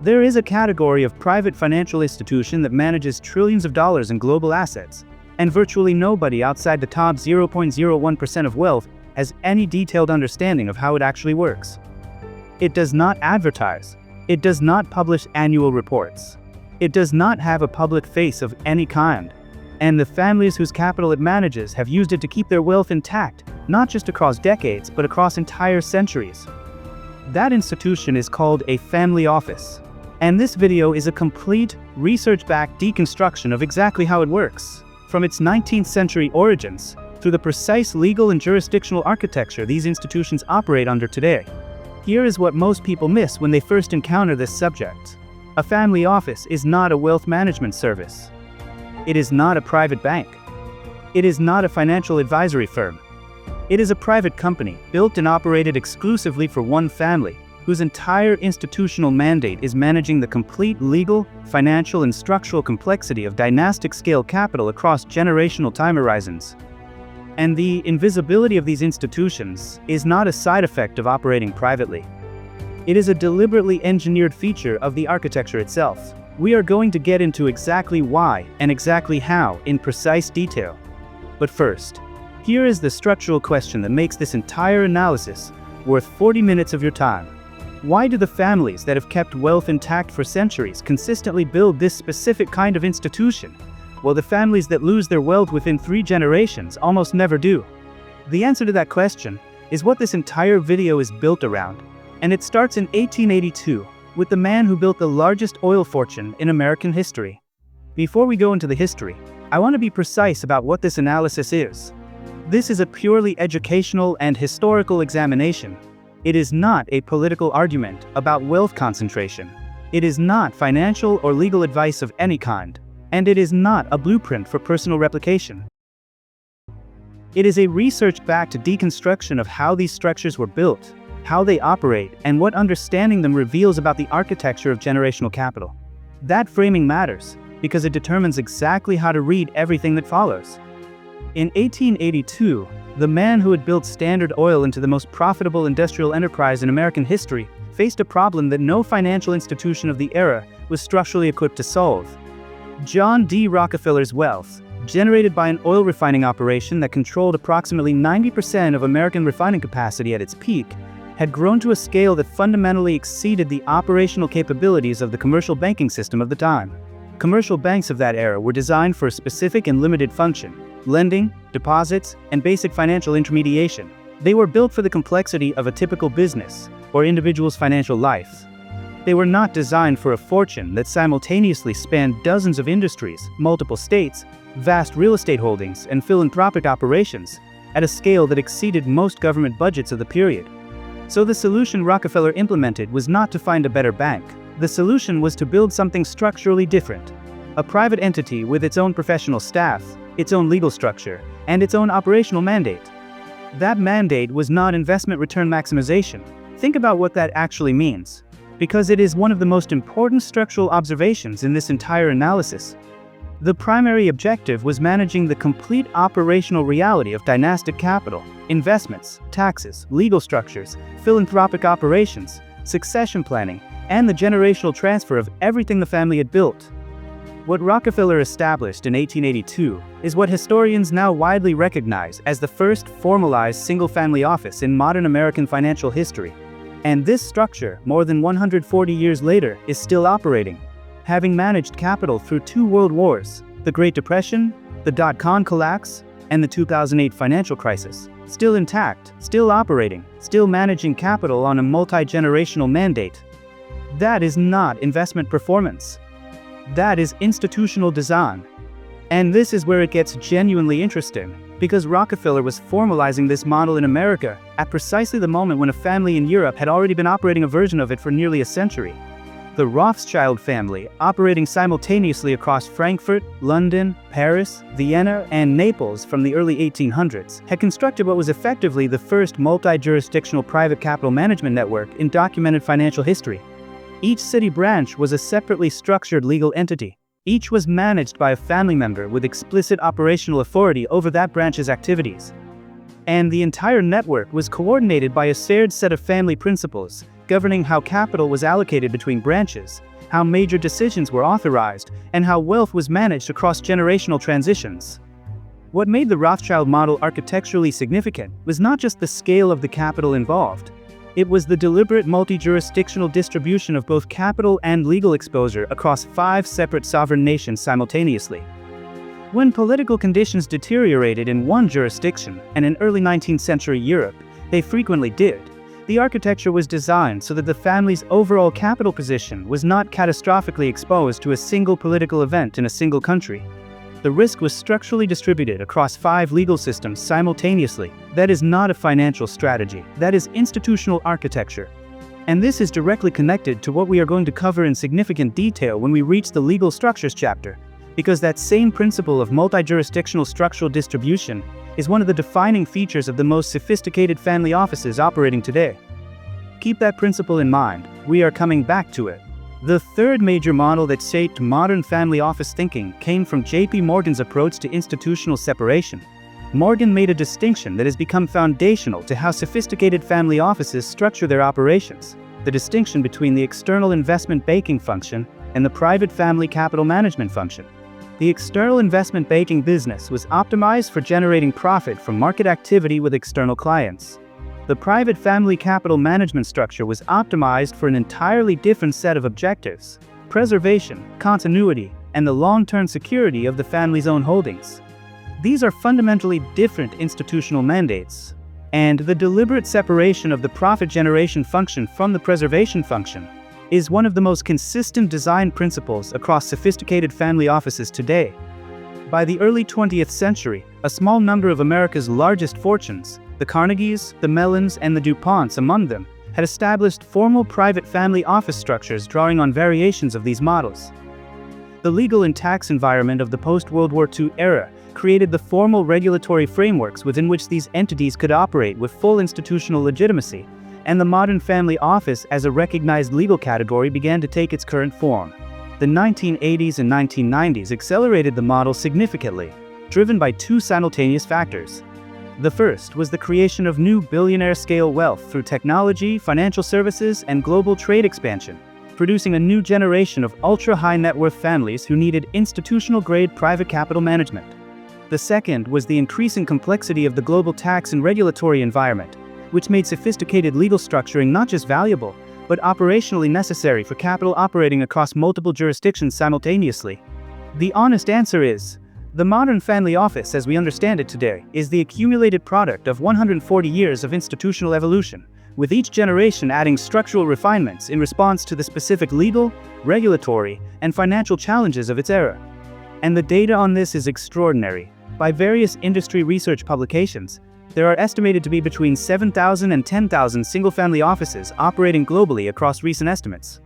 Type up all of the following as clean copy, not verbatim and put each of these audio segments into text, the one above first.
There is a category of private financial institution that manages trillions of dollars in global assets, and virtually nobody outside the top 0.01% of wealth has any detailed understanding of how it actually works. It does not advertise. It does not publish annual reports. It does not have a public face of any kind. And the families whose capital it manages have used it to keep their wealth intact, not just across decades, but across entire centuries. That institution is called a family office. And this video is a complete, research-backed deconstruction of exactly how it works, from its 19th century origins, through the precise legal and jurisdictional architecture these institutions operate under today. Here is what most people miss when they first encounter this subject. A family office is not a wealth management service. It is not a private bank. It is not a financial advisory firm. It is a private company, built and operated exclusively for one family, whose entire institutional mandate is managing the complete legal, financial, and structural complexity of dynastic-scale capital across generational time horizons. And the invisibility of these institutions is not a side effect of operating privately. It is a deliberately engineered feature of the architecture itself. We are going to get into exactly why and exactly how in precise detail. But first, here is the structural question that makes this entire analysis worth 40 minutes of your time. Why do the families that have kept wealth intact for centuries consistently build this specific kind of institution, while the families that lose their wealth within 3 generations almost never do? The answer to that question is what this entire video is built around, and it starts in 1882 with the man who built the largest oil fortune in American history. Before we go into the history, I want to be precise about what this analysis is. This is a purely educational and historical examination. It is not a political argument about wealth concentration. It is not financial or legal advice of any kind. And it is not a blueprint for personal replication. It is a research-backed deconstruction of how these structures were built, how they operate, and what understanding them reveals about the architecture of generational capital. That framing matters, because it determines exactly how to read everything that follows. In 1882, the man who had built Standard Oil into the most profitable industrial enterprise in American history faced a problem that no financial institution of the era was structurally equipped to solve. John D. Rockefeller's wealth, generated by an oil refining operation that controlled approximately 90% of American refining capacity at its peak, had grown to a scale that fundamentally exceeded the operational capabilities of the commercial banking system of the time. Commercial banks of that era were designed for a specific and limited function: lending, deposits, and basic financial intermediation. They were built for the complexity of a typical business or individual's financial life. They were not designed for a fortune that simultaneously spanned dozens of industries, multiple states, vast real estate holdings, and philanthropic operations at a scale that exceeded most government budgets of the period. So the solution Rockefeller implemented was not to find a better bank. The solution was to build something structurally different. A private entity with its own professional staff, its own legal structure, and its own operational mandate. That mandate was not investment return maximization. Think about what that actually means, because it is one of the most important structural observations in this entire analysis. The primary objective was managing the complete operational reality of dynastic capital, investments, taxes, legal structures, philanthropic operations, succession planning, and the generational transfer of everything the family had built. What Rockefeller established in 1882 is what historians now widely recognize as the first formalized single-family office in modern American financial history. And this structure, more than 140 years later, is still operating, having managed capital through 2 world wars, the Great Depression, the dot-com collapse, and the 2008 financial crisis. Still intact, still operating, still managing capital on a multi-generational mandate. That is not investment performance. That is institutional design. And this is where it gets genuinely interesting, because Rockefeller was formalizing this model in America at precisely the moment when a family in Europe had already been operating a version of it for nearly a century. The Rothschild family, operating simultaneously across Frankfurt, London, Paris, Vienna, and Naples from the early 1800s, had constructed what was effectively the first multi-jurisdictional private capital management network in documented financial history. Each city branch was a separately structured legal entity. Each was managed by a family member with explicit operational authority over that branch's activities. And the entire network was coordinated by a shared set of family principles governing how capital was allocated between branches, how major decisions were authorized, and how wealth was managed across generational transitions. What made the Rothschild model architecturally significant was not just the scale of the capital involved. It was the deliberate multi-jurisdictional distribution of both capital and legal exposure across 5 separate sovereign nations simultaneously. When political conditions deteriorated in one jurisdiction, and in early 19th century Europe, they frequently did, the architecture was designed so that the family's overall capital position was not catastrophically exposed to a single political event in a single country. The risk was structurally distributed across 5 legal systems simultaneously. That is not a financial strategy, that is institutional architecture. And this is directly connected to what we are going to cover in significant detail when we reach the legal structures chapter, because that same principle of multi-jurisdictional structural distribution is one of the defining features of the most sophisticated family offices operating today. Keep that principle in mind, we are coming back to it. The third major model that shaped modern family office thinking came from J.P. Morgan's approach to institutional separation. Morgan made a distinction that has become foundational to how sophisticated family offices structure their operations: the distinction between the external investment banking function and the private family capital management function. The external investment banking business was optimized for generating profit from market activity with external clients. The private family capital management structure was optimized for an entirely different set of objectives: preservation, continuity, and the long-term security of the family's own holdings. These are fundamentally different institutional mandates, and the deliberate separation of the profit generation function from the preservation function is one of the most consistent design principles across sophisticated family offices today. By the early 20th century, a small number of America's largest fortunes, the Carnegies, the Mellons, and the DuPonts among them, had established formal private family office structures drawing on variations of these models. The legal and tax environment of the post-World War II era created the formal regulatory frameworks within which these entities could operate with full institutional legitimacy, and the modern family office as a recognized legal category began to take its current form. The 1980s and 1990s accelerated the model significantly, driven by 2 simultaneous factors. The first was the creation of new billionaire-scale wealth through technology, financial services, and global trade expansion, producing a new generation of ultra-high net worth families who needed institutional-grade private capital management. The second was the increasing complexity of the global tax and regulatory environment, which made sophisticated legal structuring not just valuable, but operationally necessary for capital operating across multiple jurisdictions simultaneously. The honest answer is, the modern family office as we understand it today is the accumulated product of 140 years of institutional evolution, with each generation adding structural refinements in response to the specific legal, regulatory, and financial challenges of its era. And the data on this is extraordinary. By various industry research publications, there are estimated to be between 7,000 and 10,000 single-family offices operating globally across recent estimates.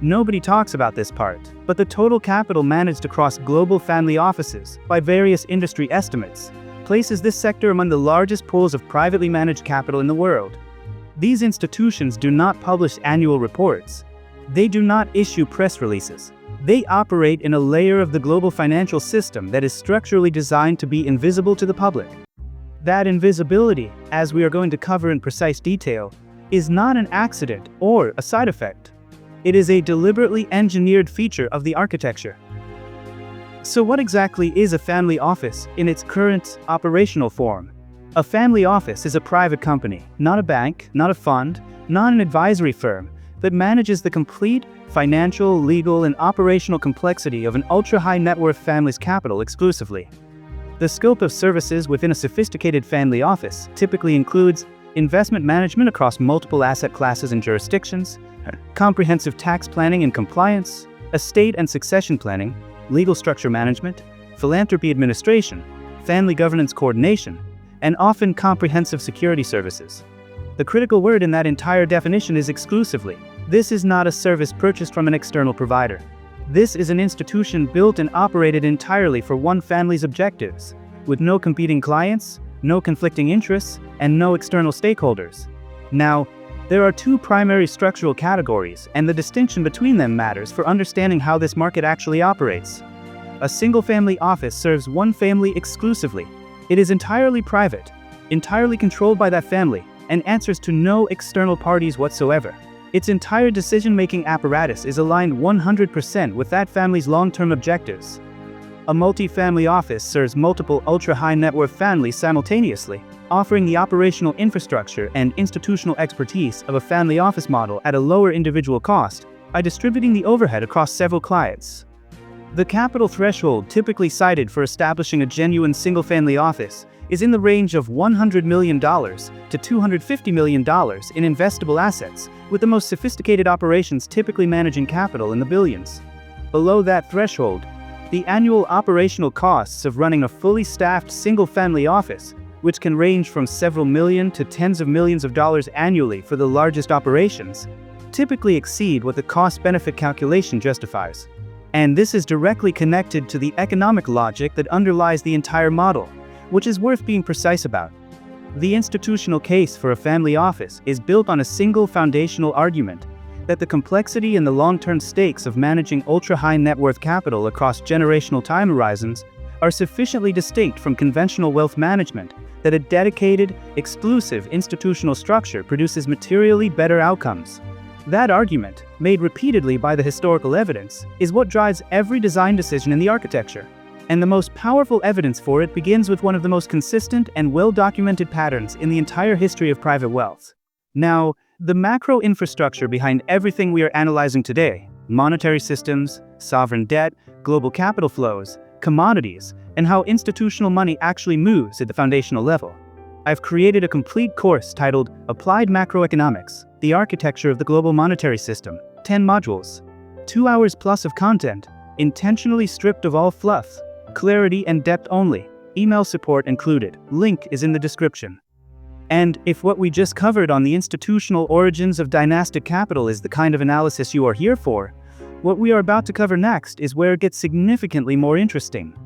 Nobody talks about this part, but the total capital managed across global family offices, by various industry estimates, places this sector among the largest pools of privately managed capital in the world. These institutions do not publish annual reports. They do not issue press releases. They operate in a layer of the global financial system that is structurally designed to be invisible to the public. That invisibility, as we are going to cover in precise detail, is not an accident or a side effect. It is a deliberately engineered feature of the architecture. So what exactly is a family office in its current operational form? A family office is a private company, not a bank, not a fund, not an advisory firm, that manages the complete financial, legal, and operational complexity of an ultra-high net worth family's capital exclusively. The scope of services within a sophisticated family office typically includes investment management across multiple asset classes and jurisdictions, comprehensive tax planning and compliance, estate and succession planning, legal structure management, philanthropy administration, family governance coordination, and often comprehensive security services. The critical word in that entire definition is exclusively. This is not a service purchased from an external provider. This is an institution built and operated entirely for one family's objectives, with no competing clients, no conflicting interests, and no external stakeholders. Now, there are 2 primary structural categories, and the distinction between them matters for understanding how this market actually operates. A single-family office serves one family exclusively. It is entirely private, entirely controlled by that family, and answers to no external parties whatsoever. Its entire decision-making apparatus is aligned 100% with that family's long-term objectives. A multi-family office serves multiple ultra-high net worth families simultaneously, offering the operational infrastructure and institutional expertise of a family office model at a lower individual cost by distributing the overhead across several clients. The capital threshold typically cited for establishing a genuine single-family office is in the range of $100 million to $250 million in investable assets, with the most sophisticated operations typically managing capital in the billions. Below that threshold, the annual operational costs of running a fully staffed single-family office, which can range from several million to tens of millions of dollars annually for the largest operations, typically exceed what the cost-benefit calculation justifies. And this is directly connected to the economic logic that underlies the entire model, which is worth being precise about. The institutional case for a family office is built on a single foundational argument that the complexity and the long-term stakes of managing ultra-high net worth capital across generational time horizons are sufficiently distinct from conventional wealth management that a dedicated, exclusive institutional structure produces materially better outcomes. That argument, made repeatedly by the historical evidence, is what drives every design decision in the architecture. And the most powerful evidence for it begins with one of the most consistent and well-documented patterns in the entire history of private wealth. Now, the macro infrastructure behind everything we are analyzing today, monetary systems, sovereign debt, global capital flows, commodities, and how institutional money actually moves at the foundational level. I've created a complete course titled Applied Macroeconomics, the Architecture of the Global Monetary System, 10 modules, 2 hours plus of content, intentionally stripped of all fluff, clarity and depth only, email support included. Link is in the description. And if what we just covered on the institutional origins of dynastic capital is the kind of analysis you are here for, what we are about to cover next is where it gets significantly more interesting.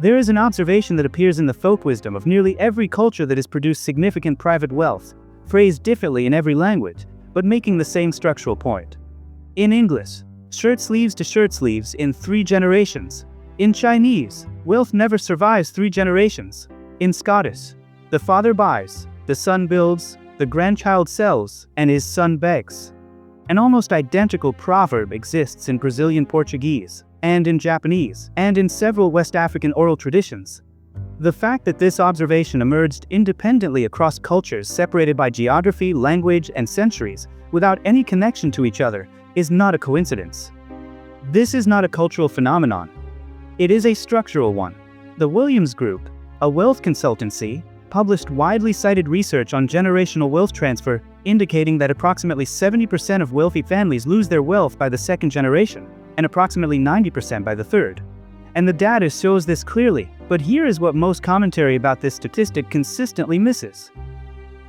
There is an observation that appears in the folk wisdom of nearly every culture that has produced significant private wealth, phrased differently in every language, but making the same structural point. In English, shirt sleeves to shirt sleeves in 3 generations. In Chinese, wealth never survives 3 generations. In Scottish, the father buys, the son builds, the grandchild sells, and his son begs. An almost identical proverb exists in Brazilian Portuguese, and in Japanese, and in several West African oral traditions. The fact that this observation emerged independently across cultures separated by geography, language, and centuries, without any connection to each other, is not a coincidence. This is not a cultural phenomenon. It is a structural one. The Williams Group, a wealth consultancy, published widely cited research on generational wealth transfer indicating that approximately 70% of wealthy families lose their wealth by the 2nd generation, and approximately 90% by the 3rd. And the data shows this clearly, but here is what most commentary about this statistic consistently misses.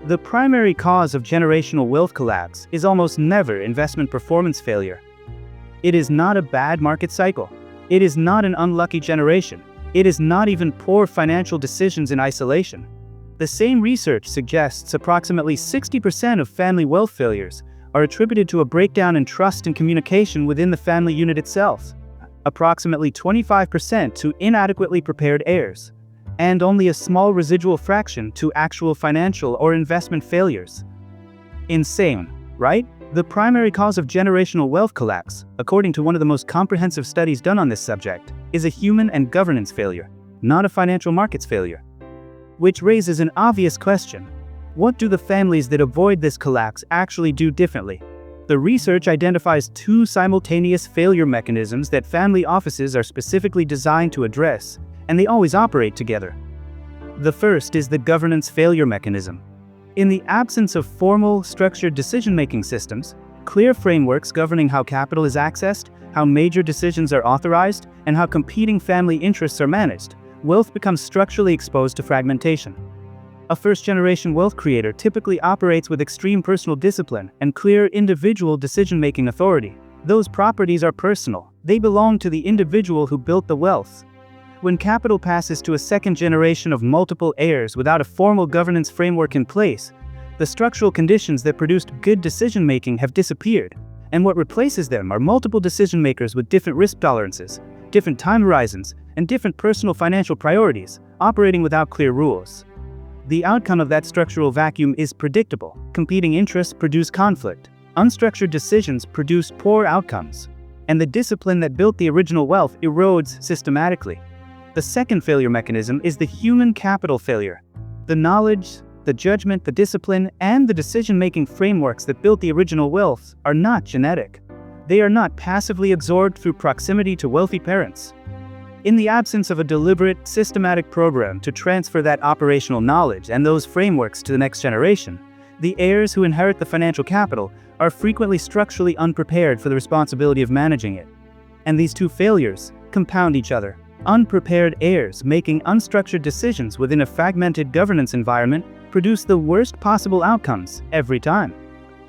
The primary cause of generational wealth collapse is almost never investment performance failure. It is not a bad market cycle. It is not an unlucky generation. It is not even poor financial decisions in isolation. The same research suggests approximately 60% of family wealth failures are attributed to a breakdown in trust and communication within the family unit itself, approximately 25% to inadequately prepared heirs, and only a small residual fraction to actual financial or investment failures. Insane, right? The primary cause of generational wealth collapse, according to one of the most comprehensive studies done on this subject, is a human and governance failure, not a financial markets failure. Which raises an obvious question. What do the families that avoid this collapse actually do differently? The research identifies 2 simultaneous failure mechanisms that family offices are specifically designed to address, and they always operate together. The first is the governance failure mechanism. In the absence of formal, structured decision-making systems, clear frameworks governing how capital is accessed, how major decisions are authorized, and how competing family interests are managed, wealth becomes structurally exposed to fragmentation. A first-generation wealth creator typically operates with extreme personal discipline and clear individual decision-making authority. Those properties are personal. They belong to the individual who built the wealth. When capital passes to a 2nd generation of multiple heirs without a formal governance framework in place, the structural conditions that produced good decision-making have disappeared, and what replaces them are multiple decision-makers with different risk tolerances, different time horizons, and different personal financial priorities, operating without clear rules. The outcome of that structural vacuum is predictable. Competing interests produce conflict. Unstructured decisions produce poor outcomes, and the discipline that built the original wealth erodes systematically. The second failure mechanism is the human capital failure. The knowledge, the judgment, the discipline, and the decision-making frameworks that built the original wealth are not genetic. They are not passively absorbed through proximity to wealthy parents. In the absence of a deliberate, systematic program to transfer that operational knowledge and those frameworks to the next generation, the heirs who inherit the financial capital are frequently structurally unprepared for the responsibility of managing it. And these two failures compound each other. Unprepared heirs making unstructured decisions within a fragmented governance environment produce the worst possible outcomes every time.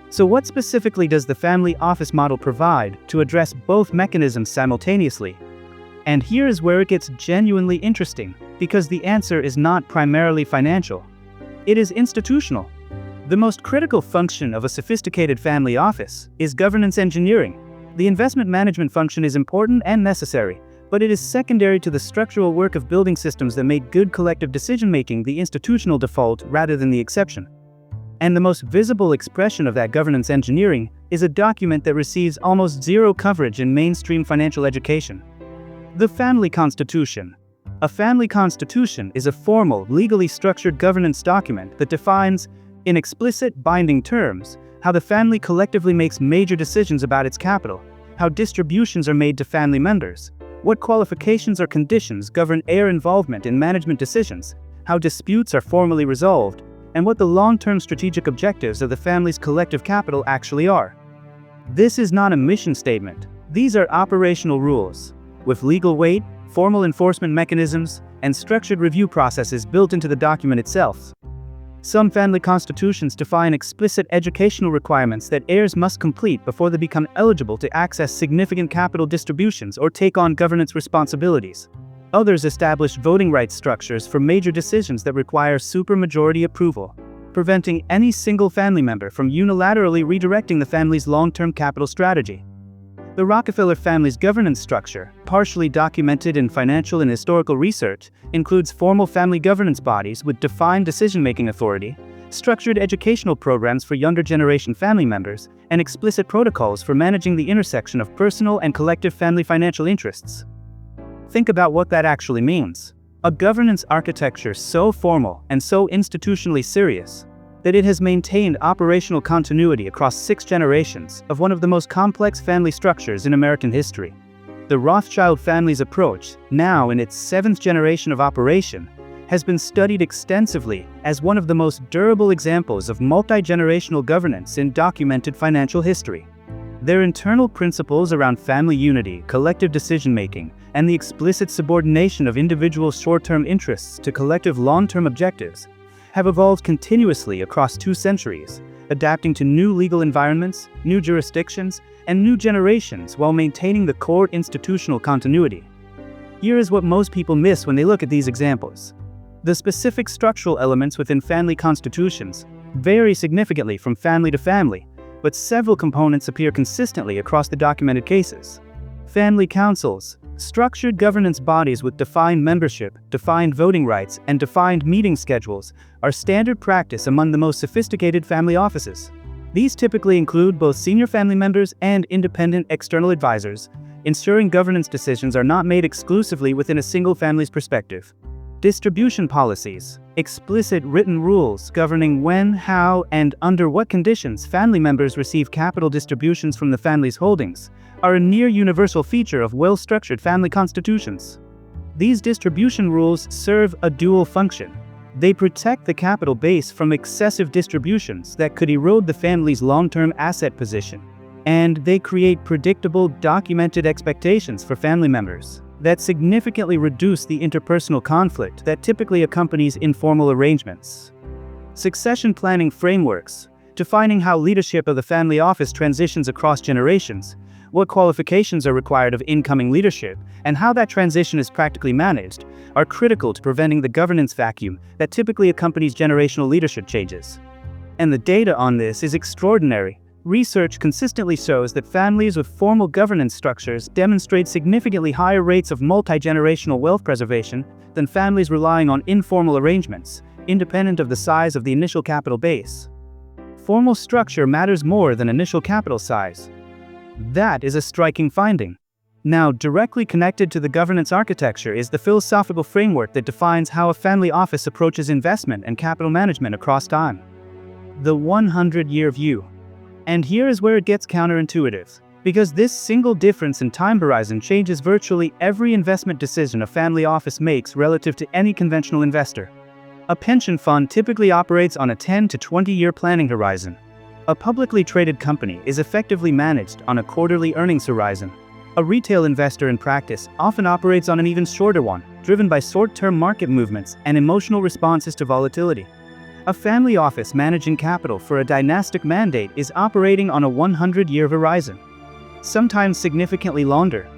So what specifically does the family office model provide to address both mechanisms simultaneously? And here is where it gets genuinely interesting, because the answer is not primarily financial. It is institutional. The most critical function of a sophisticated family office is governance engineering. The investment management function is important and necessary, but it is secondary to the structural work of building systems that make good collective decision-making the institutional default rather than the exception. And the most visible expression of that governance engineering is a document that receives almost zero coverage in mainstream financial education. The Family Constitution. A family constitution is a formal, legally structured governance document that defines, in explicit, binding terms, how the family collectively makes major decisions about its capital, how distributions are made to family members, what qualifications or conditions govern heir involvement in management decisions, how disputes are formally resolved, and what the long-term strategic objectives of the family's collective capital actually are. This is not a mission statement. These are operational rules, with legal weight, formal enforcement mechanisms, and structured review processes built into the document itself. Some family constitutions define explicit educational requirements that heirs must complete before they become eligible to access significant capital distributions or take on governance responsibilities. Others establish voting rights structures for major decisions that require supermajority approval, preventing any single family member from unilaterally redirecting the family's long-term capital strategy. The Rockefeller family's governance structure, partially documented in financial and historical research, includes formal family governance bodies with defined decision-making authority, structured educational programs for younger generation family members, and explicit protocols for managing the intersection of personal and collective family financial interests. Think about what that actually means. A governance architecture so formal and so institutionally serious that it has maintained operational continuity across 6 generations of one of the most complex family structures in American history. The Rothschild family's approach, now in its 7th generation of operation, has been studied extensively as one of the most durable examples of multi-generational governance in documented financial history. Their internal principles around family unity, collective decision-making, and the explicit subordination of individual short-term interests to collective long-term objectives have evolved continuously across 2 centuries, adapting to new legal environments, new jurisdictions, and new generations while maintaining the core institutional continuity. Here is what most people miss when they look at these examples. The specific structural elements within family constitutions vary significantly from family to family, but several components appear consistently across the documented cases. Family councils, structured governance bodies with defined membership, defined voting rights, and defined meeting schedules, are standard practice among the most sophisticated family offices. These typically include both senior family members and independent external advisors, ensuring governance decisions are not made exclusively within a single family's perspective. Distribution policies, explicit written rules governing when, how, and under what conditions family members receive capital distributions from the family's holdings, are a near-universal feature of well-structured family constitutions. These distribution rules serve a dual function. They protect the capital base from excessive distributions that could erode the family's long-term asset position, and they create predictable, documented expectations for family members that significantly reduce the interpersonal conflict that typically accompanies informal arrangements. Succession planning frameworks, defining how leadership of the family office transitions across generations, what qualifications are required of incoming leadership, and how that transition is practically managed, are critical to preventing the governance vacuum that typically accompanies generational leadership changes. And the data on this is extraordinary. Research consistently shows that families with formal governance structures demonstrate significantly higher rates of multi-generational wealth preservation than families relying on informal arrangements, independent of the size of the initial capital base. formal structure matters more than initial capital size. That is a striking finding. Now, directly connected to the governance architecture is the philosophical framework that defines how a family office approaches investment and capital management across time. The 100-year view. And here is where it gets counterintuitive. Because this single difference in time horizon changes virtually every investment decision a family office makes relative to any conventional investor. A pension fund typically operates on a 10 to 20-year planning horizon. A publicly traded company is effectively managed on a quarterly earnings horizon. A retail investor in practice often operates on an even shorter one, driven by short-term market movements and emotional responses to volatility. A family office managing capital for a dynastic mandate is operating on a 100-year horizon, sometimes significantly longer.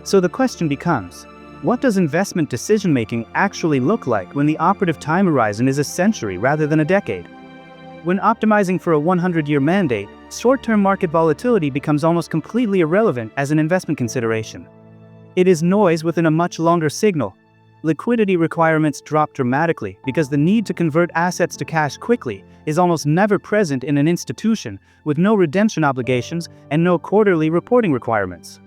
So the question becomes, what does investment decision-making actually look like when the operative time horizon is a century rather than a decade? When optimizing for a 100-year mandate, short-term market volatility becomes almost completely irrelevant as an investment consideration. It is noise within a much longer signal. Liquidity requirements drop dramatically because the need to convert assets to cash quickly is almost never present in an institution with no redemption obligations and no quarterly reporting requirements.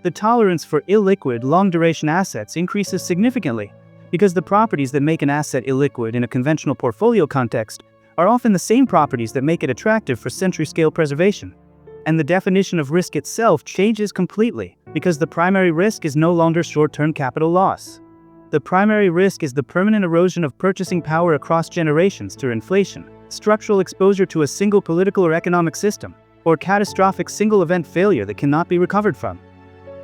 The tolerance for illiquid, long-duration assets increases significantly because the properties that make an asset illiquid in a conventional portfolio context are often the same properties that make it attractive for century-scale preservation. And the definition of risk itself changes completely because the primary risk is no longer short-term capital loss. The primary risk is the permanent erosion of purchasing power across generations through inflation, structural exposure to a single political or economic system, or catastrophic single-event failure that cannot be recovered from.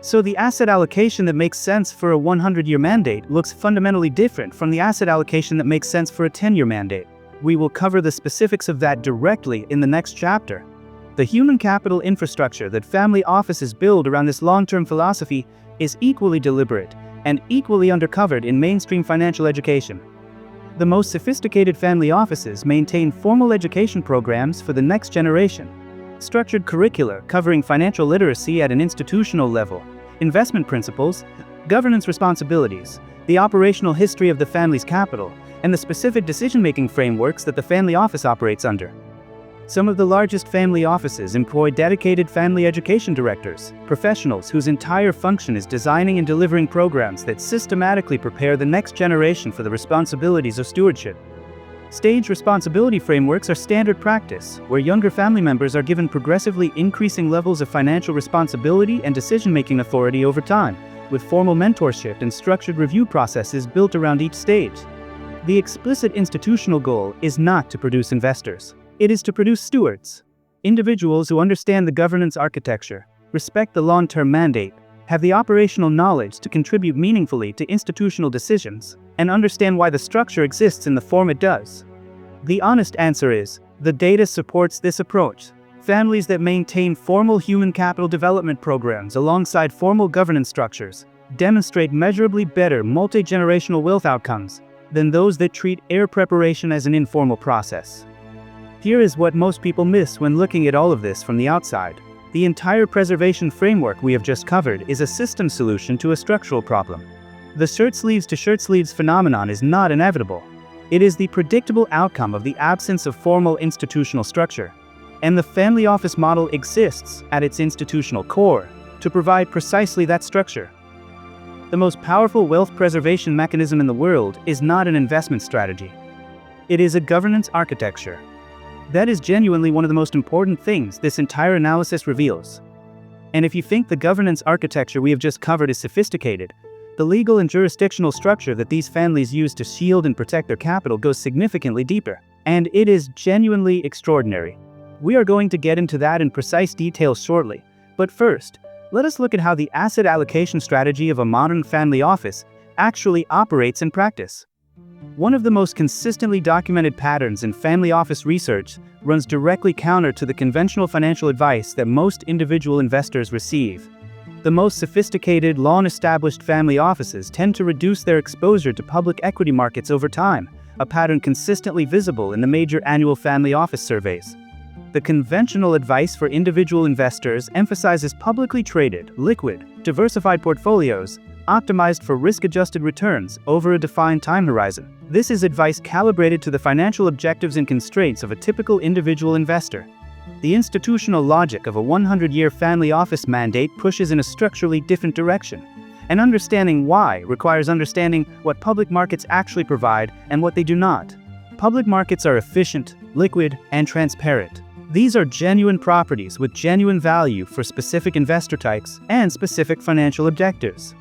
So the asset allocation that makes sense for a 100-year mandate looks fundamentally different from the asset allocation that makes sense for a 10-year mandate. We will cover the specifics of that directly in the next chapter. The human capital infrastructure that family offices build around this long-term philosophy is equally deliberate and equally undercovered in mainstream financial education. The most sophisticated family offices maintain formal education programs for the next generation, structured curricula covering financial literacy at an institutional level, investment principles, governance responsibilities, the operational history of the family's capital, and the specific decision-making frameworks that the family office operates under. Some of the largest family offices employ dedicated family education directors, professionals whose entire function is designing and delivering programs that systematically prepare the next generation for the responsibilities of stewardship. Stage responsibility frameworks are standard practice, where younger family members are given progressively increasing levels of financial responsibility and decision-making authority over time, with formal mentorship and structured review processes built around each stage. The explicit institutional goal is not to produce investors. It is to produce stewards. Individuals who understand the governance architecture, respect the long-term mandate, have the operational knowledge to contribute meaningfully to institutional decisions, and understand why the structure exists in the form it does. The honest answer is, the data supports this approach. Families that maintain formal human capital development programs alongside formal governance structures demonstrate measurably better multi-generational wealth outcomes than those that treat heir preparation as an informal process. Here is what most people miss when looking at all of this from the outside. The entire preservation framework we have just covered is a system solution to a structural problem. The shirt sleeves to shirt sleeves phenomenon is not inevitable. It is the predictable outcome of the absence of formal institutional structure. And the family office model exists at its institutional core to provide precisely that structure. The most powerful wealth preservation mechanism in the world is not an investment strategy. It is a governance architecture. That is genuinely one of the most important things this entire analysis reveals. And if you think the governance architecture we have just covered is sophisticated, the legal and jurisdictional structure that these families use to shield and protect their capital goes significantly deeper. And it is genuinely extraordinary. We are going to get into that in precise detail shortly, but first, let us look at how the asset allocation strategy of a modern family office actually operates in practice. One of the most consistently documented patterns in family office research runs directly counter to the conventional financial advice that most individual investors receive. The most sophisticated, long-established family offices tend to reduce their exposure to public equity markets over time, a pattern consistently visible in the major annual family office surveys. The conventional advice for individual investors emphasizes publicly traded, liquid, diversified portfolios, optimized for risk-adjusted returns over a defined time horizon. This is advice calibrated to the financial objectives and constraints of a typical individual investor. The institutional logic of a 100-year family office mandate pushes in a structurally different direction. And understanding why requires understanding what public markets actually provide and what they do not. Public markets are efficient, liquid, and transparent. These are genuine properties with genuine value for specific investor types and specific financial objectives.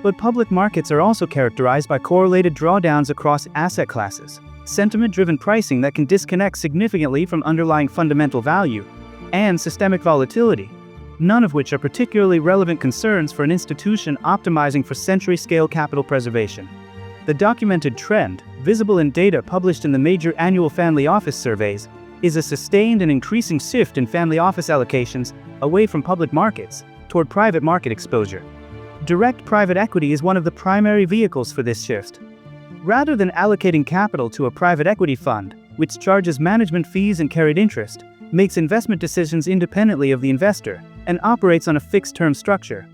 But public markets are also characterized by correlated drawdowns across asset classes, sentiment-driven pricing that can disconnect significantly from underlying fundamental value, and systemic volatility, none of which are particularly relevant concerns for an institution optimizing for century-scale capital preservation. The documented trend, visible in data published in the major annual family office surveys, is a sustained and increasing shift in family office allocations away from public markets toward private market exposure. Direct private equity is one of the primary vehicles for this shift. Rather than allocating capital to a private equity fund, which charges management fees and carried interest, makes investment decisions independently of the investor, and operates on a fixed-term structure,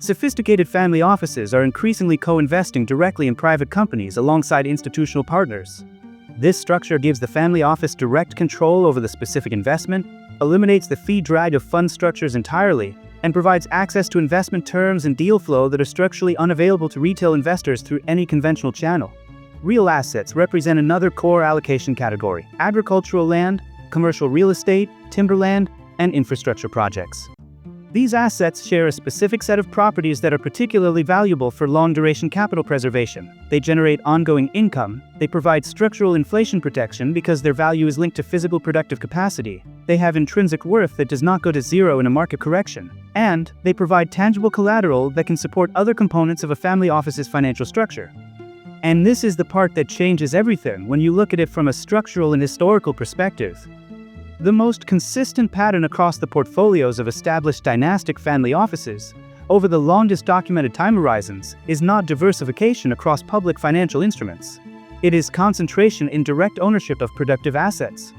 sophisticated family offices are increasingly co-investing directly in private companies alongside institutional partners. This structure gives the family office direct control over the specific investment, eliminates the fee drag of fund structures entirely, and provides access to investment terms and deal flow that are structurally unavailable to retail investors through any conventional channel. Real assets represent another core allocation category: agricultural land, commercial real estate, timberland, and infrastructure projects. These assets share a specific set of properties that are particularly valuable for long-duration capital preservation. They generate ongoing income, they provide structural inflation protection because their value is linked to physical productive capacity, they have intrinsic worth that does not go to zero in a market correction, and they provide tangible collateral that can support other components of a family office's financial structure. And this is the part that changes everything when you look at it from a structural and historical perspective. The most consistent pattern across the portfolios of established dynastic family offices, over the longest documented time horizons, is not diversification across public financial instruments. It is concentration in direct ownership of productive assets.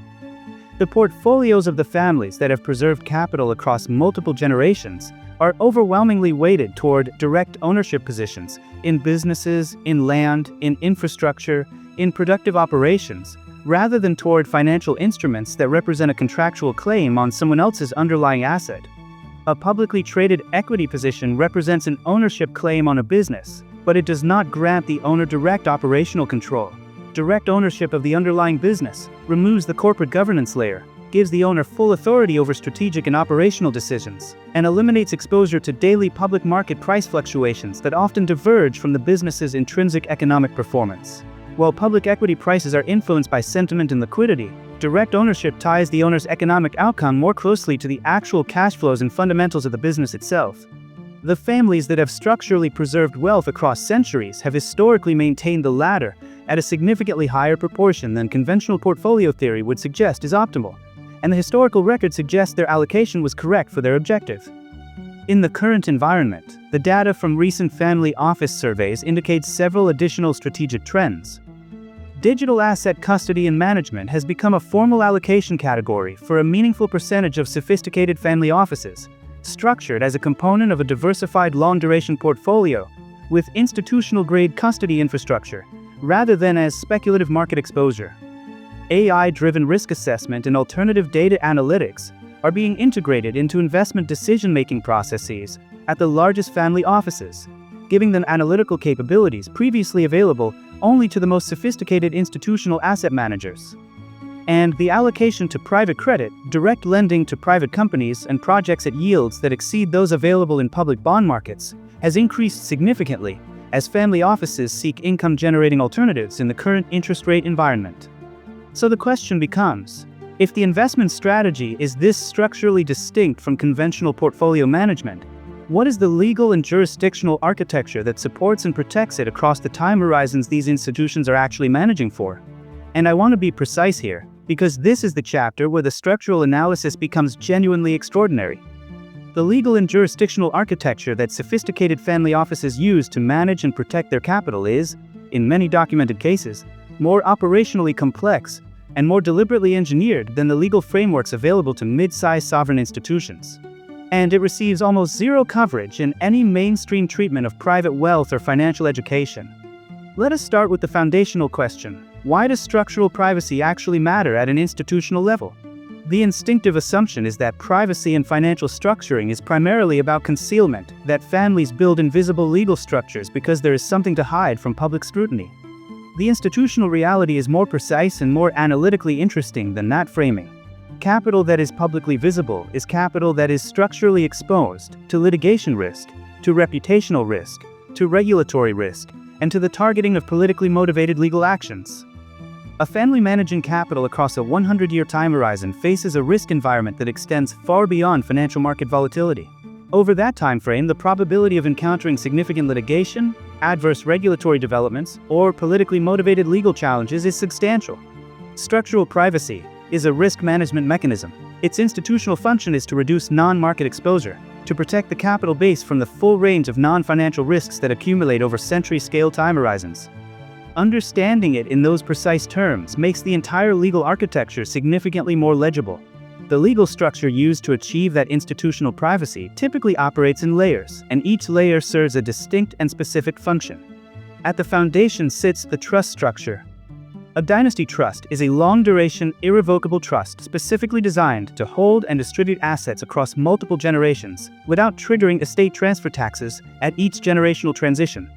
The portfolios of the families that have preserved capital across multiple generations are overwhelmingly weighted toward direct ownership positions in businesses, in land, in infrastructure, in productive operations, rather than toward financial instruments that represent a contractual claim on someone else's underlying asset. A publicly traded equity position represents an ownership claim on a business, but it does not grant the owner direct operational control. Direct ownership of the underlying business removes the corporate governance layer, gives the owner full authority over strategic and operational decisions, and eliminates exposure to daily public market price fluctuations that often diverge from the business's intrinsic economic performance. While public equity prices are influenced by sentiment and liquidity, direct ownership ties the owner's economic outcome more closely to the actual cash flows and fundamentals of the business itself. The families that have structurally preserved wealth across centuries have historically maintained the latter at a significantly higher proportion than conventional portfolio theory would suggest is optimal, and the historical record suggests their allocation was correct for their objective. In the current environment, the data from recent family office surveys indicates several additional strategic trends. Digital asset custody and management has become a formal allocation category for a meaningful percentage of sophisticated family offices, structured as a component of a diversified long-duration portfolio with institutional-grade custody infrastructure, rather than as speculative market exposure. AI-driven risk assessment and alternative data analytics are being integrated into investment decision-making processes at the largest family offices, giving them analytical capabilities previously available only to the most sophisticated institutional asset managers. And the allocation to private credit, direct lending to private companies and projects at yields that exceed those available in public bond markets, has increased significantly as family offices seek income-generating alternatives in the current interest rate environment. So the question becomes, if the investment strategy is this structurally distinct from conventional portfolio management, what is the legal and jurisdictional architecture that supports and protects it across the time horizons these institutions are actually managing for? And I want to be precise here, because this is the chapter where the structural analysis becomes genuinely extraordinary. The legal and jurisdictional architecture that sophisticated family offices use to manage and protect their capital is, in many documented cases, more operationally complex and more deliberately engineered than the legal frameworks available to mid-sized sovereign institutions. and it receives almost zero coverage in any mainstream treatment of private wealth or financial education. Let us start with the foundational question: why does structural privacy actually matter at an institutional level? The instinctive assumption is that privacy in financial structuring is primarily about concealment, that families build invisible legal structures because there is something to hide from public scrutiny. The institutional reality is more precise and more analytically interesting than that framing. Capital that is publicly visible is capital that is structurally exposed to litigation risk, to reputational risk, to regulatory risk, and to the targeting of politically motivated legal actions. A family managing capital across a 100-year time horizon faces a risk environment that extends far beyond financial market volatility. Over that time frame, the probability of encountering significant litigation, adverse regulatory developments, or politically motivated legal challenges is substantial. Structural privacy is a risk management mechanism. Its institutional function is to reduce non-market exposure, to protect the capital base from the full range of non-financial risks that accumulate over century-scale time horizons. Understanding it in those precise terms makes the entire legal architecture significantly more legible. The legal structure used to achieve that institutional privacy typically operates in layers, and each layer serves a distinct and specific function. At the foundation sits the trust structure. A dynasty trust is a long-duration, irrevocable trust specifically designed to hold and distribute assets across multiple generations without triggering estate transfer taxes at each generational transition.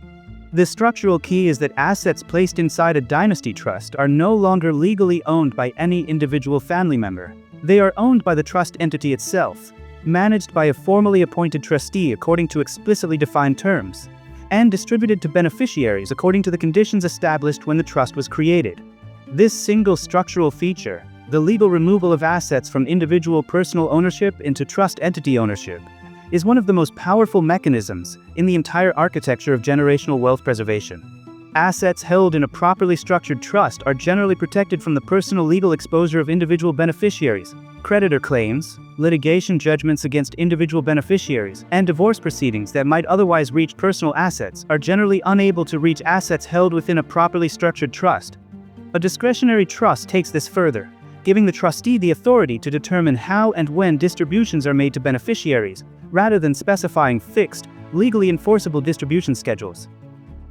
The structural key is that assets placed inside a dynasty trust are no longer legally owned by any individual family member. They are owned by the trust entity itself, managed by a formally appointed trustee according to explicitly defined terms, and distributed to beneficiaries according to the conditions established when the trust was created. This single structural feature, the legal removal of assets from individual personal ownership into trust entity ownership, is one of the most powerful mechanisms in the entire architecture of generational wealth preservation. Assets held in a properly structured trust are generally protected from the personal legal exposure of individual beneficiaries. Creditor claims, litigation judgments against individual beneficiaries, and divorce proceedings that might otherwise reach personal assets are generally unable to reach assets held within a properly structured trust. A discretionary trust takes this further, giving the trustee the authority to determine how and when distributions are made to beneficiaries, rather than specifying fixed, legally enforceable distribution schedules.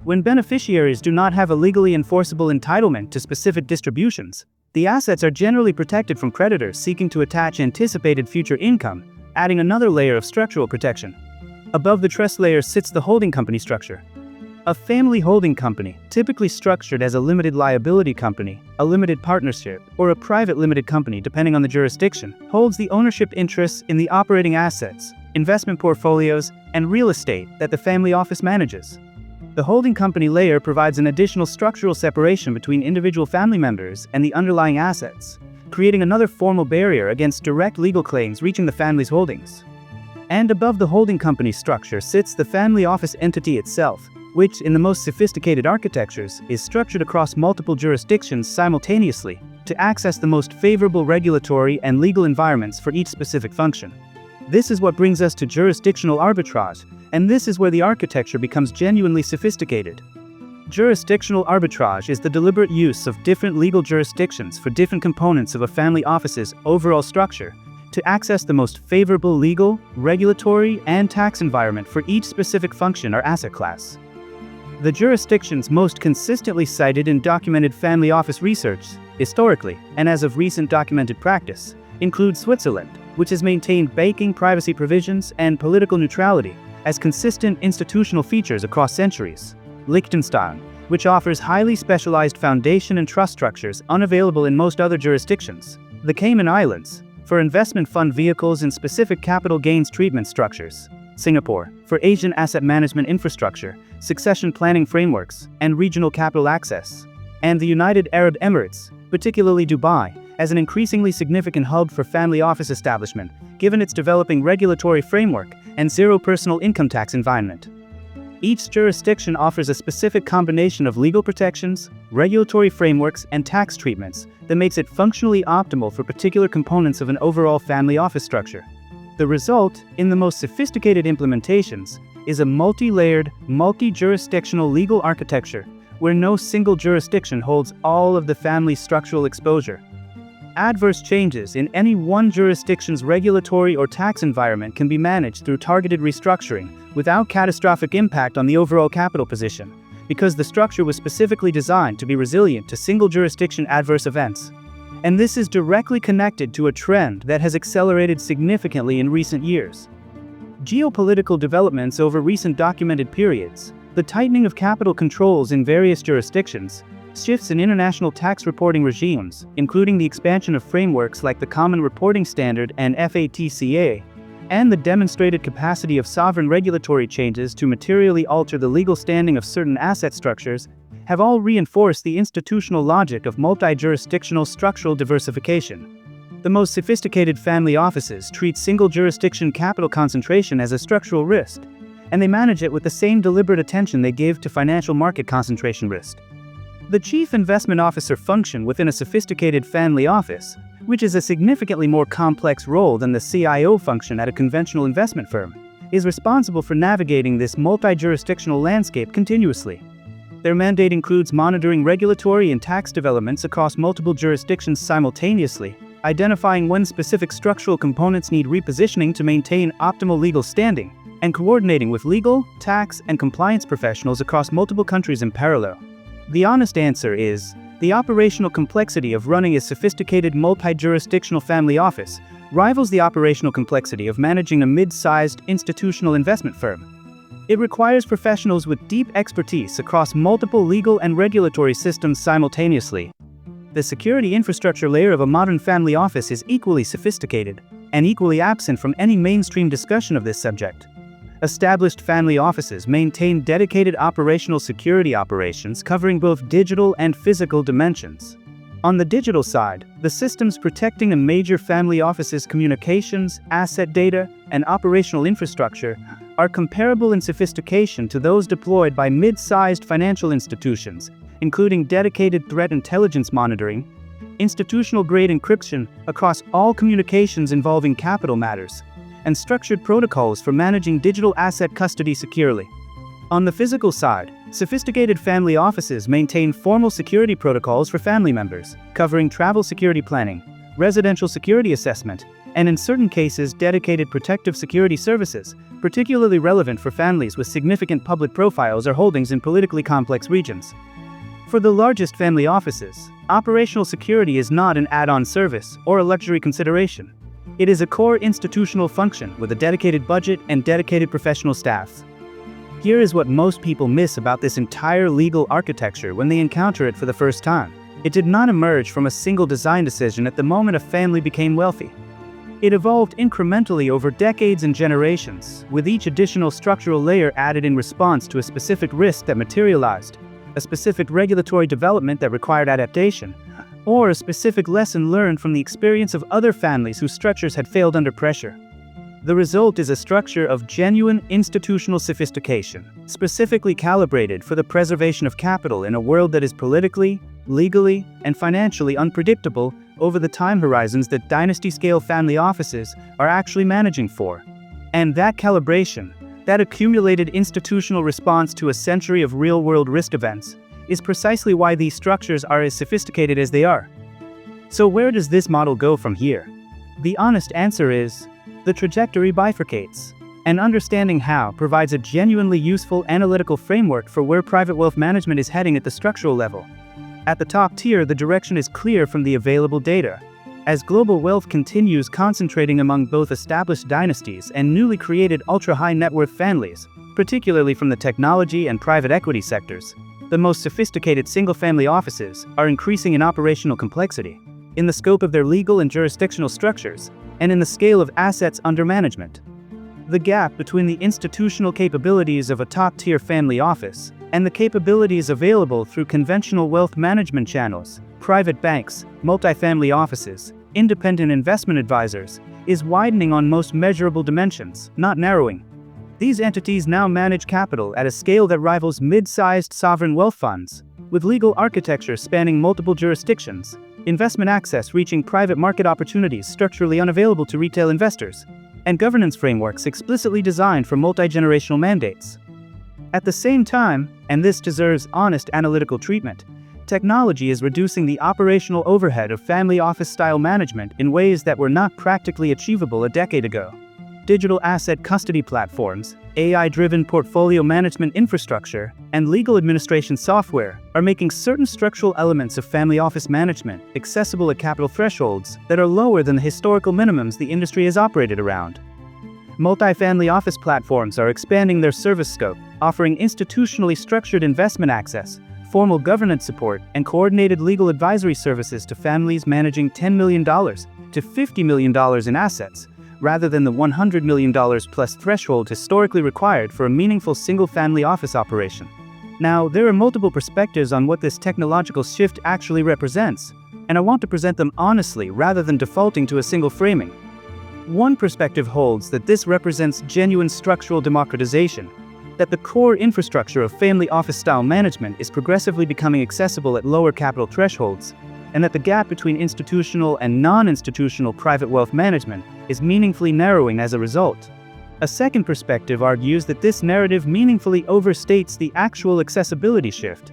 When beneficiaries do not have a legally enforceable entitlement to specific distributions, the assets are generally protected from creditors seeking to attach anticipated future income, adding another layer of structural protection. Above the trust layer sits the holding company structure. A family holding company, typically structured as a limited liability company, a limited partnership, or a private limited company depending on the jurisdiction, holds the ownership interests in the operating assets, investment portfolios, and real estate that the family office manages. The holding company layer provides an additional structural separation between individual family members and the underlying assets, creating another formal barrier against direct legal claims reaching the family's holdings. And above the holding company structure sits the family office entity itself, which, in the most sophisticated architectures, is structured across multiple jurisdictions simultaneously to access the most favorable regulatory and legal environments for each specific function. This is what brings us to jurisdictional arbitrage, and this is where the architecture becomes genuinely sophisticated. Jurisdictional arbitrage is the deliberate use of different legal jurisdictions for different components of a family office's overall structure to access the most favorable legal, regulatory, and tax environment for each specific function or asset class. The jurisdictions most consistently cited in documented family office research, historically, and as of recent documented practice, include Switzerland, which has maintained banking privacy provisions and political neutrality as consistent institutional features across centuries; Liechtenstein, which offers highly specialized foundation and trust structures unavailable in most other jurisdictions; the Cayman Islands, for investment fund vehicles and specific capital gains treatment structures; Singapore, for Asian asset management infrastructure, succession planning frameworks, and regional capital access; and the United Arab Emirates, particularly Dubai, as an increasingly significant hub for family office establishment, given its developing regulatory framework and zero personal income tax environment. Each jurisdiction offers a specific combination of legal protections, regulatory frameworks, and tax treatments that makes it functionally optimal for particular components of an overall family office structure. The result, in the most sophisticated implementations, is a multi-layered, multi-jurisdictional legal architecture where no single jurisdiction holds all of the family's structural exposure. Adverse changes in any one jurisdiction's regulatory or tax environment can be managed through targeted restructuring without catastrophic impact on the overall capital position, because the structure was specifically designed to be resilient to single jurisdiction adverse events. And this is directly connected to a trend that has accelerated significantly in recent years. Geopolitical developments over recent documented periods, the tightening of capital controls in various jurisdictions, shifts in international tax reporting regimes, including the expansion of frameworks like the Common Reporting Standard and FATCA, and the demonstrated capacity of sovereign regulatory changes to materially alter the legal standing of certain asset structures, have all reinforced the institutional logic of multi-jurisdictional structural diversification. The most sophisticated family offices treat single jurisdiction capital concentration as a structural risk, and they manage it with the same deliberate attention they give to financial market concentration risk. The chief investment officer function within a sophisticated family office, which is a significantly more complex role than the CIO function at a conventional investment firm, is responsible for navigating this multi-jurisdictional landscape continuously. Their mandate includes monitoring regulatory and tax developments across multiple jurisdictions simultaneously, identifying when specific structural components need repositioning to maintain optimal legal standing, and coordinating with legal, tax, and compliance professionals across multiple countries in parallel. The honest answer is, the operational complexity of running a sophisticated multi-jurisdictional family office rivals the operational complexity of managing a mid-sized institutional investment firm. It requires professionals with deep expertise across multiple legal and regulatory systems simultaneously. The security infrastructure layer of a modern family office is equally sophisticated, and equally absent from any mainstream discussion of this subject. Established family offices maintain dedicated operational security operations covering both digital and physical dimensions. On the digital side, the systems protecting a major family office's communications, asset data, and operational infrastructure are comparable in sophistication to those deployed by mid-sized financial institutions, including dedicated threat intelligence monitoring, institutional-grade encryption across all communications involving capital matters, and structured protocols for managing digital asset custody securely. On the physical side, sophisticated family offices maintain formal security protocols for family members, covering travel security planning, residential security assessment, and in certain cases dedicated protective security services, particularly relevant for families with significant public profiles or holdings in politically complex regions. For the largest family offices, operational security is not an add-on service or a luxury consideration. It is a core institutional function with a dedicated budget and dedicated professional staffs. Here is what most people miss about this entire legal architecture when they encounter it for the first time. It did not emerge from a single design decision at the moment a family became wealthy. It evolved incrementally over decades and generations, with each additional structural layer added in response to a specific risk that materialized, a specific regulatory development that required adaptation, or a specific lesson learned from the experience of other families whose structures had failed under pressure. The result is a structure of genuine institutional sophistication, specifically calibrated for the preservation of capital in a world that is politically, legally, and financially unpredictable over the time horizons that dynasty-scale family offices are actually managing for. And that calibration, that accumulated institutional response to a century of real-world risk events, is precisely why these structures are as sophisticated as they are. So where does this model go from here? The honest answer is, the trajectory bifurcates. And understanding how provides a genuinely useful analytical framework for where private wealth management is heading at the structural level. At the top tier, the direction is clear from the available data. As global wealth continues concentrating among both established dynasties and newly created ultra-high net worth families, particularly from the technology and private equity sectors, the most sophisticated single-family offices are increasing in operational complexity, in the scope of their legal and jurisdictional structures, and in the scale of assets under management. The gap between the institutional capabilities of a top-tier family office and the capabilities available through conventional wealth management channels, private banks, multifamily offices, independent investment advisors, is widening on most measurable dimensions, not narrowing. These entities now manage capital at a scale that rivals mid-sized sovereign wealth funds, with legal architecture spanning multiple jurisdictions, investment access reaching private market opportunities structurally unavailable to retail investors, and governance frameworks explicitly designed for multi-generational mandates. At the same time, and this deserves honest analytical treatment, Technology is reducing the operational overhead of family office-style management in ways that were not practically achievable a decade ago. Digital asset custody platforms, AI-driven portfolio management infrastructure, and legal administration software are making certain structural elements of family office management accessible at capital thresholds that are lower than the historical minimums the industry has operated around. Multifamily office platforms are expanding their service scope, offering institutionally structured investment access, formal governance support, and coordinated legal advisory services to families managing $10 million to $50 million in assets, rather than the $100 million plus threshold historically required for a meaningful single-family office operation. Now, there are multiple perspectives on what this technological shift actually represents, and I want to present them honestly rather than defaulting to a single framing. One perspective holds that this represents genuine structural democratization, that the core infrastructure of family office-style management is progressively becoming accessible at lower capital thresholds, and that the gap between institutional and non-institutional private wealth management is meaningfully narrowing as a result. A second perspective argues that this narrative meaningfully overstates the actual accessibility shift,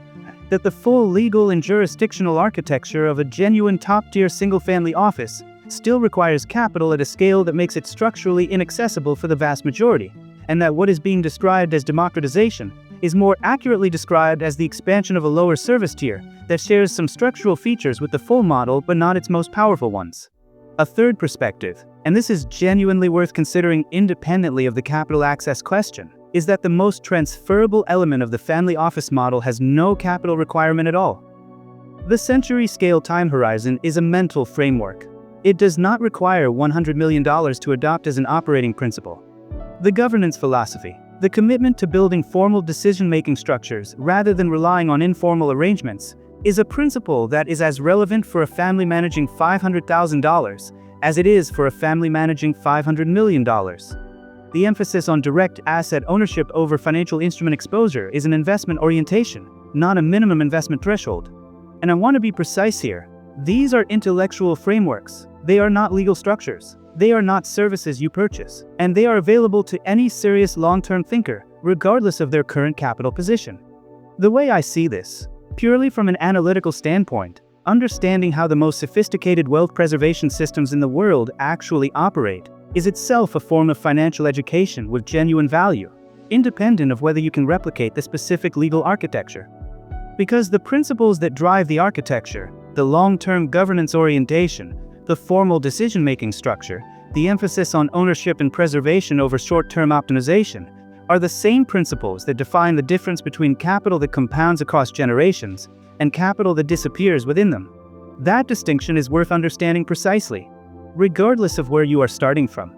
that the full legal and jurisdictional architecture of a genuine top-tier single-family office still requires capital at a scale that makes it structurally inaccessible for the vast majority, and that what is being described as democratization is more accurately described as the expansion of a lower service tier that shares some structural features with the full model but not its most powerful ones. A third perspective, and this is genuinely worth considering independently of the capital access question, is that the most transferable element of the family office model has no capital requirement at all. The century-scale time horizon is a mental framework. It does not require $100 million to adopt as an operating principle. The governance philosophy, the commitment to building formal decision-making structures rather than relying on informal arrangements, is a principle that is as relevant for a family managing $500,000 as it is for a family managing $500 million. The emphasis on direct asset ownership over financial instrument exposure is an investment orientation, not a minimum investment threshold. And I want to be precise here. These are intellectual frameworks. They are not legal structures. They are not services you purchase, and they are available to any serious long-term thinker, regardless of their current capital position. The way I see this, purely from an analytical standpoint, understanding how the most sophisticated wealth preservation systems in the world actually operate is itself a form of financial education with genuine value, independent of whether you can replicate the specific legal architecture. Because the principles that drive the architecture, the long-term governance orientation, the formal decision-making structure, the emphasis on ownership and preservation over short-term optimization, are the same principles that define the difference between capital that compounds across generations and capital that disappears within them. That distinction is worth understanding precisely, regardless of where you are starting from.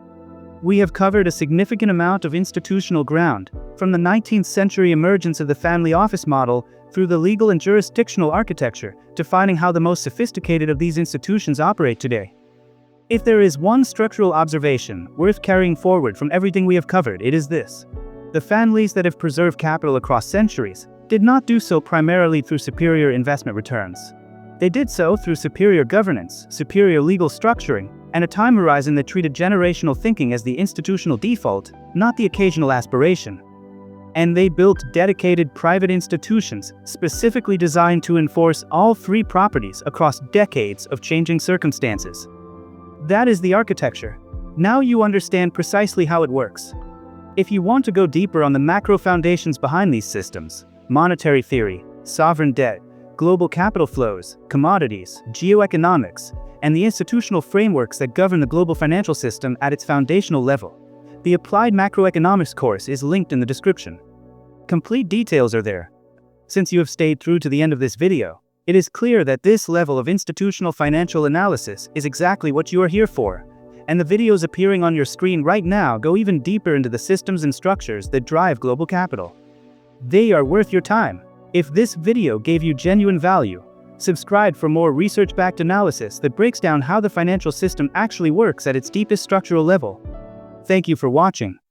We have covered a significant amount of institutional ground, from the 19th century emergence of the family office model through the legal and jurisdictional architecture, defining how the most sophisticated of these institutions operate today. If there is one structural observation worth carrying forward from everything we have covered, it is this. The families that have preserved capital across centuries did not do so primarily through superior investment returns. They did so through superior governance, superior legal structuring, and a time horizon that treated generational thinking as the institutional default, not the occasional aspiration. And they built dedicated private institutions specifically designed to enforce all three properties across decades of changing circumstances. That is the architecture. Now you understand precisely how it works. If you want to go deeper on the macro foundations behind these systems, monetary theory, sovereign debt, global capital flows, commodities, geoeconomics, and the institutional frameworks that govern the global financial system at its foundational level, the Applied Macroeconomics course is linked in the description. Complete details are there. Since you have stayed through to the end of this video, it is clear that this level of institutional financial analysis is exactly what you are here for, and the videos appearing on your screen right now go even deeper into the systems and structures that drive global capital. They are worth your time. If this video gave you genuine value, subscribe for more research-backed analysis that breaks down how the financial system actually works at its deepest structural level. Thank you for watching.